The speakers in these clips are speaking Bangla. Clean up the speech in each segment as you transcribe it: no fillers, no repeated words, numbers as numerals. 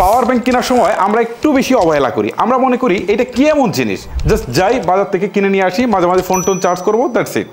পাওয়ার ব্যাংক কেনার সময় আমরা একটু বেশি অবহেলা করি। আমরা মনে করি এটা কি এমন জিনিস, জাস্ট যাই বাজার থেকে কিনে নিয়ে আসি, মাঝে মাঝে ফোন টোন চার্জ করবো, দ্যাটস ইট।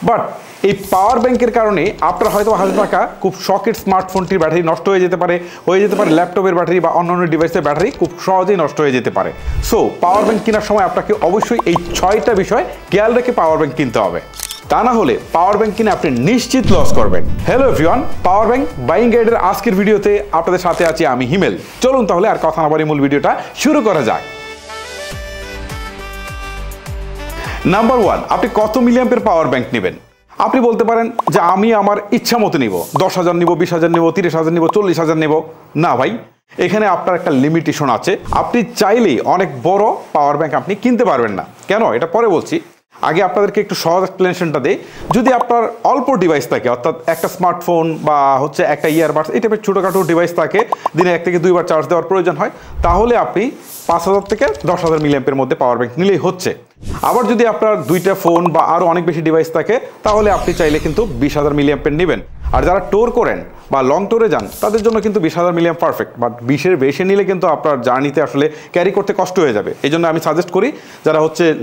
বাট এই পাওয়ার ব্যাংকের কারণে আপনার হয়তো হাজার টাকা খুব শখের স্মার্টফোনটির ব্যাটারি নষ্ট হয়ে যেতে পারে, ল্যাপটপের ব্যাটারি বা অন্যান্য ডিভাইসের ব্যাটারি খুব সহজেই নষ্ট হয়ে যেতে পারে। সো পাওয়ার ব্যাংক কেনার সময় আপনাকে অবশ্যই এই 6টা বিষয় খেয়াল রেখে পাওয়ার ব্যাংক কিনতে হবে, তা না হলে পাওয়ার ব্যাংক কিনে আপনি নিশ্চিত লস করবেন। Hello everyone, power bank buying গাইডের আজকের ভিডিওতে আপনাদের সাথে আছি আমি হিমেল। চলুন তাহলে আর কথা না বাড়িয়ে মূল ভিডিওটা শুরু করা যাক। নাম্বার 1, আপনি কত মিলিঅ্যাম্পের পাওয়ার ব্যাংক নেবেন? আপনি বলতে পারেন যে আমি আমার ইচ্ছা মতো নিব, 10,000 নিব, 20,000 নিব, 30,000 নিব, 40,000 নিব। না ভাই, এখানে আপনার একটা লিমিটেশন আছে। আপনি চাইলেই অনেক বড় পাওয়ার ব্যাংক আপনি কিনতে পারবেন না। কেন, এটা পরে বলছি। আগে আপনাদেরকে একটু সহজ এক্সপ্লেনেশনটা দিই। যদি আপনার অল্প ডিভাইস থাকে, অর্থাৎ একটা স্মার্টফোন বা একটা ইয়ারবাডস, এই টাইপের ছোটোখাটো ডিভাইস থাকে, দিনে 1 থেকে 2 বার চার্জ দেওয়ার প্রয়োজন হয়, তাহলে আপনি 5,000 থেকে 10,000 মিলিঅ্যাম্পের মধ্যে পাওয়ার ব্যাংক নিলেই হচ্ছে। আবার যদি আপনার 2টা ফোন বা আরও অনেক বেশি ডিভাইস থাকে, তাহলে আপনি চাইলে কিন্তু 20,000 মিলিঅ্যাম্পের নেবেন। আর যারা টোর করেন বা লং টোরে যান, তাদের জন্য কিন্তু 20,000 মিলিঅ্যাম্প পারফেক্ট। বাট 20-এর বেশি নিলে কিন্তু আপনার জার্নিতে আসলে ক্যারি করতে কষ্ট হয়ে যাবে। এই জন্য আমি সাজেস্ট করি যারা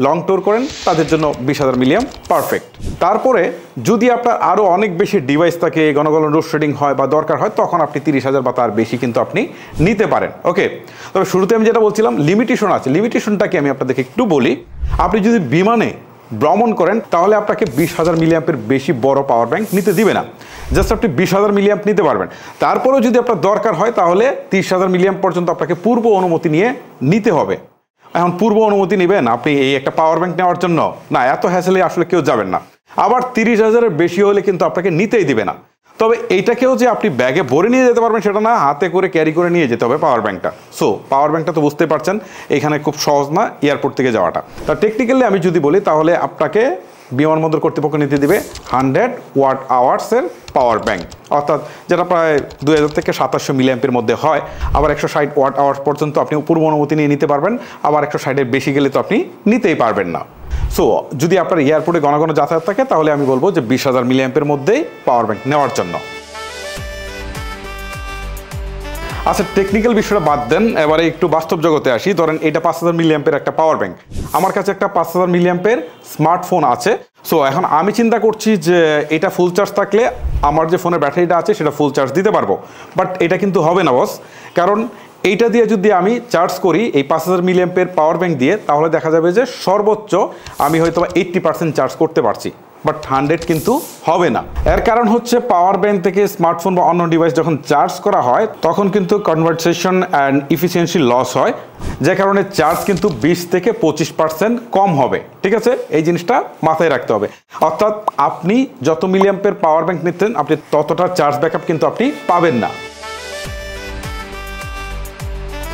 লং টোর করেন তাদের জন্য 20,000 মিলিঅ্যাম্প পারফেক্ট। তারপরে যদি আপনার আরও অনেক বেশি ডিভাইস থাকে, ঘন ঘন লোডশেডিং হয় বা দরকার হয়, তখন আপনি 30,000 বা তার বেশি কিন্তু আপনি নিতে পারেন। ওকে, তবে শুরুতে আমি যেটা বলছিলাম লিমিটেশন আছে, লিমিটেশনটাকে আমি আপনাদেরকে একটু বলি। আপনি যদি বিমানে ভ্রমণ করেন তাহলে আপনাকে 20,000 মিলিঅ্যাম্পের বেশি বড় পাওয়ার ব্যাংক নিতে দিবে না, জাস্ট আপনি 20,000 মিলিঅ্যাম্প নিতে পারবেন। তারপরেও যদি আপনার দরকার হয় তাহলে 30,000 মিলিঅ্যাম্প পর্যন্ত আপনাকে পূর্ব অনুমতি নিয়ে নিতে হবে। এখন পূর্ব অনুমতি নেবেন আপনি এই একটা পাওয়ার ব্যাংক নেওয়ার জন্য? না, এত হ্যাসেলে আসলে কেউ যাবেন না। আবার 30,000-এর বেশি হলে কিন্তু আপনাকে নিতেই দিবে না। তবে এইটাকেও যে আপনি ব্যাগে ভরে নিয়ে যেতে পারবেন সেটা না, হাতে করে ক্যারি করে নিয়ে যেতে হবে পাওয়ার ব্যাংকটা। সো পাওয়ার ব্যাংকটা তো বুঝতে পারছেন এখানে খুব সহজ না এয়ারপোর্ট থেকে যাওয়াটা। তা টেকনিক্যালি আমি যদি বলি তাহলে আপনাকে বিমানবন্দর কর্তৃপক্ষ নিতে দিবে 100 ওয়াট আওয়ার্সের পাওয়ার ব্যাংক, অর্থাৎ যেটা প্রায় 2000 থেকে 2700 মিলিঅ্যাম্পের মধ্যে হয়। আবার 160 ওয়াট আওয়ার্স পর্যন্ত আপনি পূর্ব অনুমতি নিয়ে নিতে পারবেন। আবার 160-এর বেশি গেলে তো আপনি নিতেই পারবেন না। সো যদি আপনার এয়ারপোর্টে ঘন ঘন যাতায়াত থাকে তাহলে আমি বলবো যে 20,000 মিলিঅ্যাম্পের মধ্যেই পাওয়ার ব্যাংক নেওয়ার জন্য। আচ্ছা, টেকনিক্যাল বিষয়টা বাদ দেন, এবারে একটু বাস্তব জগতে আসি। ধরেন এটা 5,000 মিলিঅ্যাম্পের একটা পাওয়ার ব্যাংক, আমার কাছে একটা 5,000 মিলিঅ্যাম্পের স্মার্টফোন আছে। সো এখন আমি চিন্তা করছি যে এটা ফুল চার্জ থাকলে আমার যে ফোনের ব্যাটারিটা আছে সেটা ফুল চার্জ দিতে পারবো। বাট এটা কিন্তু হবে না বস, কারণ এইটা দিয়ে যদি আমি চার্জ করি এই 5,000 মিলিঅ্যাম্পের পাওয়ার ব্যাংক দিয়ে, তাহলে দেখা যাবে যে সর্বোচ্চ আমি হয়তো 80% চার্জ করতে পারছি, বাট 100 কিন্তু হবে না। এর কারণ হচ্ছে পাওয়ার ব্যাংক থেকে স্মার্টফোন বা অন্য ডিভাইস যখন চার্জ করা হয় তখন কিন্তু কনভার্সেশন অ্যান্ড ইফিসিয়েন্সি লস হয়, যে কারণে চার্জ কিন্তু 20 থেকে 25% কম হবে। ঠিক আছে, এই জিনিসটা মাথায় রাখতে হবে। অর্থাৎ আপনি যত মিলিঅ্যাম্পের পাওয়ার ব্যাংক নিতেন আপনি ততটা চার্জ ব্যাকআপ কিন্তু আপনি পাবেন না।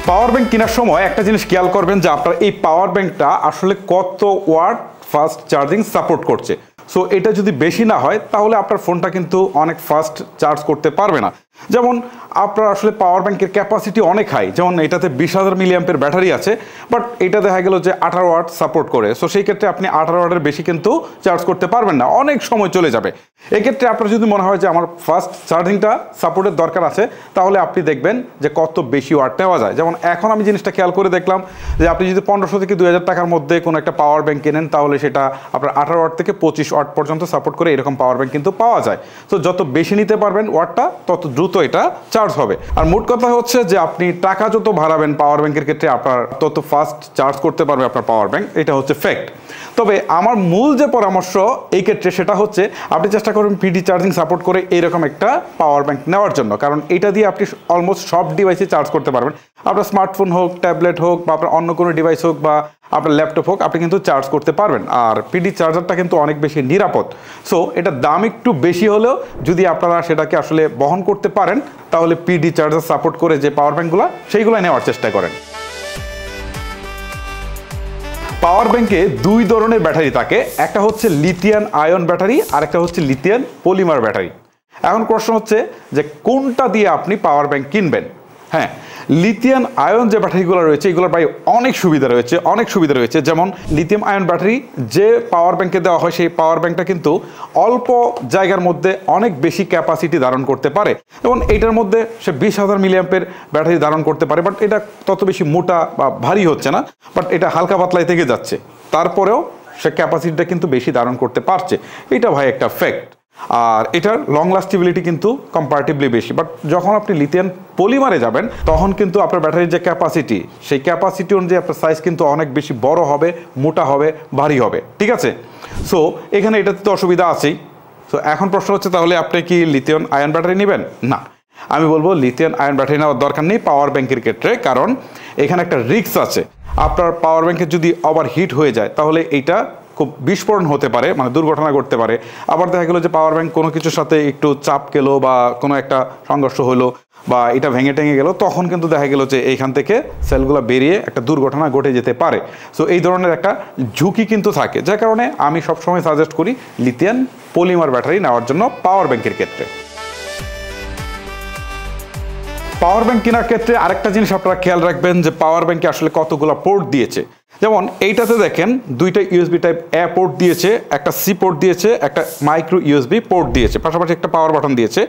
পাওয়ার ব্যাংক কেনার সময় একটা জিনিস খেয়াল করবেন যে আপনার এই পাওয়ার ব্যাংকটা আসলে কত ওয়াট ফাস্ট চার্জিং সাপোর্ট করছে। সো এটা যদি বেশি না হয় তাহলে আপনার ফোনটা কিন্তু অনেক ফাস্ট চার্জ করতে পারবে না। যেমন আপনার আসলে পাওয়ার ব্যাংকের ক্যাপাসিটি অনেক হাই, যেমন এটাতে 20,000 মিলিঅ্যাম্পের ব্যাটারি আছে, বাট এটা দেখা গেল যে 18 ওয়াট সাপোর্ট করে। সো সেই ক্ষেত্রে আপনি 18 ওয়াটের বেশি কিন্তু চার্জ করতে পারবেন না, অনেক সময় চলে যাবে। এক্ষেত্রে আপনার যদি মনে হয় যে আমার ফাস্ট চার্জিংটা সাপোর্টের দরকার আছে, তাহলে আপনি দেখবেন যে কত বেশি ওয়াট নেওয়া যায়। যেমন এখন আমি জিনিসটা খেয়াল করে দেখলাম যে আপনি যদি 1500 থেকে 2,000 টাকার মধ্যে কোনো একটা পাওয়ার ব্যাংক কেনেন তাহলে সেটা আপনার 18 ওয়াট থেকে 25 ওয়াট পর্যন্ত সাপোর্ট করে এরকম পাওয়ার ব্যাংক কিন্তু পাওয়া যায়। তো যত বেশি নিতে পারবেন ওয়াটটা তত দ্রুত এটা চার্জ হবে। আর মোট কথা হচ্ছে যে আপনি টাকা যত বাড়াবেন পাওয়ার ব্যাংকের ক্ষেত্রে আপনার তত ফাস্ট চার্জ করতে পারবে আপনার পাওয়ার ব্যাংক, এটা হচ্ছে ফ্যাক্ট। তবে আমার মূল যে পরামর্শ এই ক্ষেত্রে সেটা হচ্ছে আপনি চেষ্টা করবেন পিডি চার্জিং সাপোর্ট করে এইরকম একটা পাওয়ার ব্যাংক নেওয়ার জন্য, কারণ এটা দিয়ে আপনি অলমোস্ট সব ডিভাইসে চার্জ করতে পারবেন। আপনার স্মার্টফোন হোক, ট্যাবলেট হোক, বা আপনার অন্য কোনো ডিভাইস হোক, বা আপনার ল্যাপটপ হোক, আপনি কিন্তু চার্জ করতে পারবেন। আর পিডি চার্জারটা কিন্তু অনেক বেশি নিরাপদ। সো এটার দাম একটু বেশি হলেও যদি আপনারা সেটাকে আসলে বহন করতে পারেন তাহলে পিডি চার্জার সাপোর্ট করে যে পাওয়ার ব্যাংকগুলো সেইগুলো নেওয়ার চেষ্টা করেন। পাওয়ার ব্যাংকে 2 ধরনের ব্যাটারি থাকে, একটা হচ্ছে লিথিয়াম আয়ন ব্যাটারি আর একটা হচ্ছে লিথিয়াম পলিমার ব্যাটারি। এখন প্রশ্ন হচ্ছে যে কোনটা দিয়ে আপনি পাওয়ার ব্যাংক কিনবেন। হ্যাঁ, লিথিয়াম আয়ন যে ব্যাটারিগুলো রয়েছে এগুলোর প্রায় অনেক সুবিধা রয়েছে। যেমন লিথিয়াম আয়ন ব্যাটারি যে পাওয়ার ব্যাংকে দেওয়া হয় সেই পাওয়ার ব্যাংকটা কিন্তু অল্প জায়গার মধ্যে অনেক বেশি ক্যাপাসিটি ধারণ করতে পারে, এবং এইটার মধ্যে সে 20,000 মিলিঅ্যাম্পের ব্যাটারি ধারণ করতে পারে। বাট এটা তত বেশি মোটা বা ভারী হচ্ছে না, বাট এটা হালকা পাতলাই থেকে যাচ্ছে, তারপরেও সে ক্যাপাসিটিটা কিন্তু বেশি ধারণ করতে পারছে। এটা ভাই একটা ফ্যাক্ট। আর এটার লং লাস্টিবিলিটি কিন্তু কম্পারেটিভলি বেশি। বাট যখন আপনি লিথিয়াম পলিমারে যাবেন তখন কিন্তু আপনার ব্যাটারির যে ক্যাপাসিটি, সেই ক্যাপাসিটি অনুযায়ী আপনার সাইজ কিন্তু অনেক বেশি বড় হবে, মোটা হবে, ভারী হবে। ঠিক আছে, সো এখানে এটাতে তো অসুবিধা আছেই। সো এখন প্রশ্ন হচ্ছে, তাহলে আপনি কি লিথিয়াম আয়ন ব্যাটারি নেবেন? না, আমি বলবো লিথিয়াম আয়ন ব্যাটারি নেওয়ার দরকার নেই পাওয়ার ব্যাংকের ক্ষেত্রে, কারণ এখানে একটা রিস্ক আছে। আপনার পাওয়ার ব্যাংকে যদি ওভার হিট হয়ে যায় তাহলে এইটা খুব বিস্ফোরণ হতে পারে, মানে দুর্ঘটনা ঘটতে পারে। আবার দেখা গেলো যে পাওয়ার ব্যাংক কোনো কিছুর সাথে একটু চাপ গেলো বা কোনো একটা সংঘর্ষ হলো বা এটা ভেঙে টেঙে গেল, তখন কিন্তু দেখা গেলো যে এইখান থেকে সেলগুলো বেরিয়ে একটা দুর্ঘটনা ঘটে যেতে পারে। সো এই ধরনের একটা ঝুঁকি কিন্তু থাকে, যার কারণে আমি সবসময় সাজেস্ট করি লিথিয়াম পলিমার ব্যাটারি নেওয়ার জন্য পাওয়ার ব্যাংকের ক্ষেত্রে। পাওয়ার ব্যাংক কেনার ক্ষেত্রে আরেকটা জিনিস আপনারা খেয়াল রাখবেন যে পাওয়ার ব্যাংকে আসলে কতগুলো পোর্ট দিয়েছে। যেমন এইটাতে দেখেন দুইটা ইউএসবি টাইপ এ পোর্ট দিয়েছে, একটা সি পোর্ট দিয়েছে, একটা মাইক্রো ইউএসবি পোর্ট দিয়েছে, পাশাপাশি একটা পাওয়ার বাটন দিয়েছে,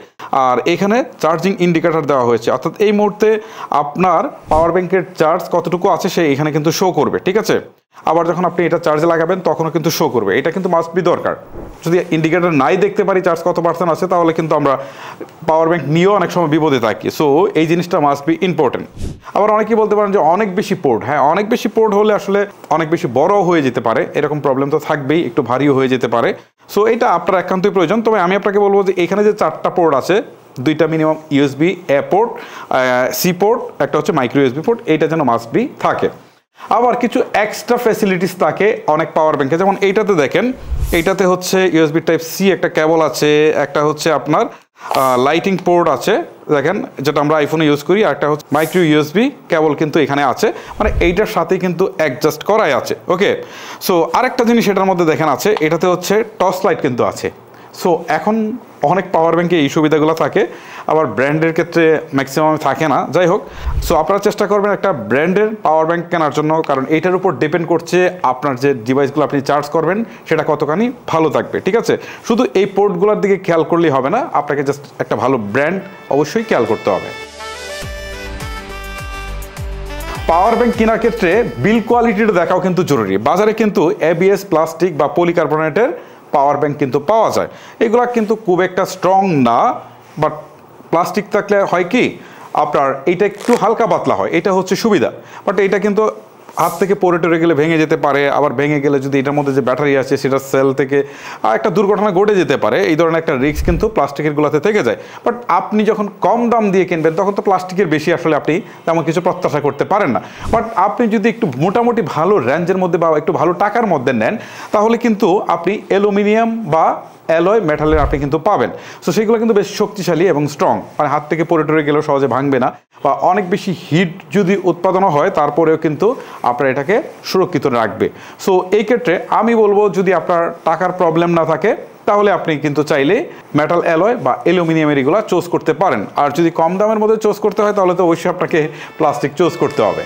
আর এখানে চার্জিং ইন্ডিকেটর দেওয়া হয়েছে। অর্থাৎ এই মুহূর্তে আপনার পাওয়ার ব্যাংকের চার্জ কতটুকু আছে সে এখানে কিন্তু শো করবে। ঠিক আছে, আবার যখন আপনি এটা চার্জে লাগাবেন তখনও কিন্তু শো করবে। এটা কিন্তু মাস্ট বি দরকার। যদি ইন্ডিকেটর নাই দেখতে পারি চার্জ কত পার্সেন্ট আছে, তাহলে কিন্তু আমরা পাওয়ার ব্যাংক নিয়েও অনেক সময় বিপদে থাকি। সো এই জিনিসটা মাস্ট বি ইম্পর্টেন্ট। আবার অনেকেই বলতে পারেন যে অনেক বেশি পোর্ট, হ্যাঁ অনেক বেশি পোর্ট হলে আসলে অনেক বেশি বড় হয়ে যেতে পারে, এরকম প্রবলেম তো থাকবেই, একটু ভারীও হয়ে যেতে পারে। সো এটা আপনার একান্তই প্রয়োজন। তবে আমি আপনাকে বলবো যে এখানে যে 4টা পোর্ট আছে, দুইটা minimum USB A port, C port, একটা হচ্ছে মাইক্রো ইউএসবি পোর্ট, এইটা যেন মাস্ট বি থাকে। আবার কিছু এক্সট্রা ফ্যাসিলিটিস থাকে অনেক পাওয়ার ব্যাংকে। যেমন এইটাতে দেখেন, এইটাতে হচ্ছে ইউএসবি টাইপ সি একটা কেবল আছে, একটা হচ্ছে আপনার লাইটিং পোর্ট আছে দেখেন, যেটা আমরা আইফোনে ইউজ করি, আর একটা হচ্ছে মাইক্রো ইউএসবি কেবল কিন্তু এখানে আছে, মানে এইটার সাথে কিন্তু অ্যাডজাস্ট করাই আছে। ওকে, সো আরেকটা জিনিস এটার মধ্যে দেখেন আছে, এটাতে হচ্ছে টর্চ লাইট কিন্তু আছে। সো এখন অনেক পাওয়ার ব্যাংকে এই সুবিধাগুলো থাকে, আবার ব্র্যান্ডের ক্ষেত্রে ম্যাক্সিমাম থাকে না। যাই হোক, সো আপনারা চেষ্টা করবেন একটা ব্র্যান্ডের পাওয়ার ব্যাংক কেনার জন্য, কারণ এইটার উপর ডিপেন্ড করছে আপনার যে ডিভাইসগুলো আপনি চার্জ করবেন সেটা কতখানি ভালো থাকবে। ঠিক আছে, শুধু এই পোর্টগুলোর দিকে খেয়াল করলেই হবে না, আপনাকে জাস্ট একটা ভালো ব্র্যান্ড অবশ্যই খেয়াল করতে হবে। পাওয়ার ব্যাংক কেনার ক্ষেত্রে বিল কোয়ালিটিটা দেখাও কিন্তু জরুরি। বাজারে কিন্তু এবিএস, প্লাস্টিক বা পলিকার্বনেটের পাওয়ার ব্যাংক কিন্তু পাওয়া যায়, এগুলা কিন্তু খুব একটা স্ট্রং না। বাট প্লাস্টিক থাকলে হয় কি আপনার এইটা একটু হালকা পাতলা হয়, এটা হচ্ছে সুবিধা। বাট এইটা কিন্তু হাত থেকে পড়ে টরে গেলে ভেঙে যেতে পারে, আবার ভেঙে গেলে যদি এটার মধ্যে যে ব্যাটারি আছে সেটা সেল থেকে একটা দুর্ঘটনা ঘটে যেতে পারে, এই ধরনের একটা রিস্ক কিন্তু প্লাস্টিকের গুলাতে থেকে যায়। বাট আপনি যখন কম দাম দিয়ে কিনবেন তখন তো প্লাস্টিকের বেশি আসলে আপনি তেমন কিছু প্রত্যাশা করতে পারেন না। বাট আপনি যদি একটু মোটামুটি ভালো রেঞ্জের মধ্যে বা একটু ভালো টাকার মধ্যে নেন, তাহলে কিন্তু আপনি অ্যালুমিনিয়াম বা অ্যালয় মেটালের আপনি কিন্তু পাবেন। সো সেগুলো কিন্তু বেশ শক্তিশালী এবং স্ট্রং, মানে হাত থেকে পড়ে টরে গেলেও সহজে ভাঙবে না, বা অনেক বেশি হিট যদি উৎপাদনও হয় তারপরেও কিন্তু আপনার এটাকে সুরক্ষিত রাখবে। সো এই ক্ষেত্রে আমি বলবো যদি আপনার টাকার প্রবলেম না থাকে তাহলে আপনি কিন্তু চাইলে মেটাল অ্যালয় বা অ্যালুমিনিয়ামের এগুলো চুজ করতে পারেন। আর যদি কম দামের মধ্যে চুজ করতে হয় তাহলে তো অবশ্যই আপনাকে প্লাস্টিক চুজ করতে হবে।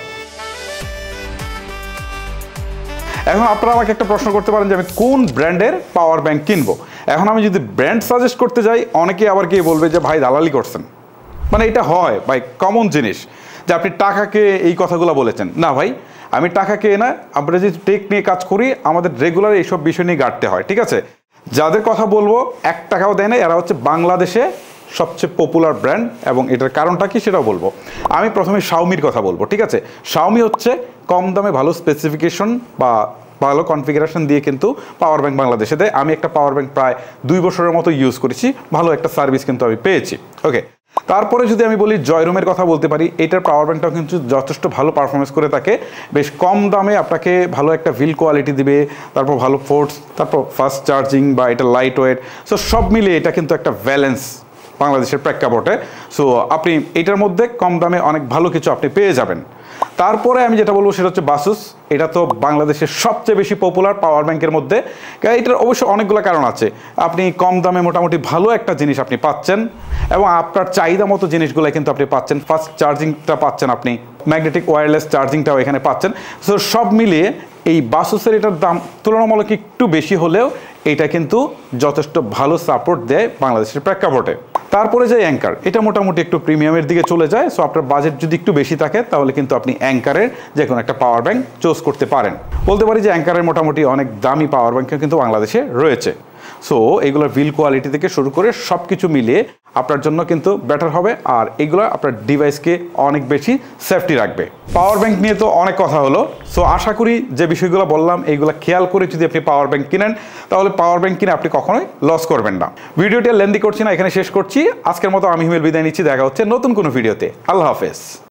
এখন আপনারা আমাকে একটা প্রশ্ন করতে পারেন যে আমি কোন ব্র্যান্ডের পাওয়ার ব্যাংক কিনবো। এখন আমি যদি ব্র্যান্ড সাজেস্ট করতে যাই, অনেকে আবার কি বলবে যে ভাই দালালি করছেন, মানে এটা হয় ভাই কমন জিনিস যে আপনি টাকাকে এই কথাগুলো বলেছেন। না ভাই, আমি টাকাকে না, আমরা যে টেক নিয়ে কাজ করি আমাদের রেগুলার এইসব বিষয় নিয়ে ঘাটতে হয়। ঠিক আছে, যাদের কথা বলবো 1 টাকাও দেয় না, এরা হচ্ছে বাংলাদেশে সবচেয়ে পপুলার ব্র্যান্ড, এবং এটার কারণটা কি সেটাও বলবো। আমি প্রথমে শাওমির কথা বলবো। ঠিক আছে, শাওমি হচ্ছে কম দামে ভালো স্পেসিফিকেশন বা ভালো কনফিগারেশন দিয়ে কিন্তু পাওয়ার ব্যাংক বাংলাদেশে দেয়। আমি একটা পাওয়ার ব্যাংক প্রায় 2 বছরের মতো ইউজ করেছি, ভালো একটা সার্ভিস কিন্তু আমি পেয়েছি। ওকে, তারপরে যদি আমি বলি জয়রুমের কথা বলতে পারি, এটার পাওয়ার ব্যাংকটাও কিন্তু যথেষ্ট ভালো পারফরমেন্স করে থাকে, বেশ কম দামে আপনাকে ভালো একটা বিল কোয়ালিটি দিবে, তারপর ভালো ফোর্স, তারপর ফাস্ট চার্জিং বা এটা লাইট ওয়েট। সো সব মিলিয়ে এটা কিন্তু একটা ব্যালেন্স বাংলাদেশের প্রেক্ষাপটে। সো আপনি এটার মধ্যে কম দামে অনেক ভালো কিছু আপনি পেয়ে যাবেন। তারপরে আমি যেটা বলবো সেটা হচ্ছে বাসুস। এটা তো বাংলাদেশের সবচেয়ে বেশি পপুলার পাওয়ার ব্যাংকের মধ্যে। এটার অবশ্য অনেকগুলো কারণ আছে। আপনি কম দামে মোটামুটি ভালো একটা জিনিস আপনি পাচ্ছেন এবং আপনার চাহিদা মতো জিনিসগুলো কিন্তু আপনি পাচ্ছেন। ফাস্ট চার্জিংটা পাচ্ছেন, আপনি ম্যাগনেটিক ওয়্যারলেস চার্জিংটাও এখানে পাচ্ছেন। সো সব মিলিয়ে এই বাসুসের এটার দাম তুলনামূলক একটু বেশি হলেও এটা কিন্তু যথেষ্ট ভালো সাপোর্ট দেয় বাংলাদেশের প্রেক্ষাপটে। তারপরে যে অ্যাঙ্কার, এটা মোটামুটি একটু প্রিমিয়ামের দিকে চলে যায়। সো আপনার বাজেট যদি একটু বেশি থাকে তাহলে কিন্তু আপনি অ্যাঙ্কারের যে কোনো একটা পাওয়ার ব্যাংক চুজ করতে পারেন। বলতে পারি যে অ্যাঙ্কারের মোটামুটি অনেক দামি পাওয়ার ব্যাংক কিন্তু বাংলাদেশে রয়েছে। সো এগুলোর বিল্ড কোয়ালিটি থেকে শুরু করে সব কিছু মিলিয়ে আপনার জন্য কিন্তু বেটার হবে, আর এগুলো আপনার ডিভাইসকে অনেক বেশি সেফটি রাখবে। পাওয়ার ব্যাংক নিয়ে তো অনেক কথা হলো। সো আশা করি যে বিষয়গুলো বললাম এইগুলো খেয়াল করে যদি আপনি পাওয়ার ব্যাংক কিনেন তাহলে পাওয়ার ব্যাংক কিনে আপনি কখনোই লস করবেন না। ভিডিওটি লেন্দি করছি না, এখানে শেষ করছি। আজকের মতো আমি হিমেল বিদায় নিচ্ছি। দেখা হচ্ছে নতুন কোনো ভিডিওতে। আল্লাহ হাফেজ।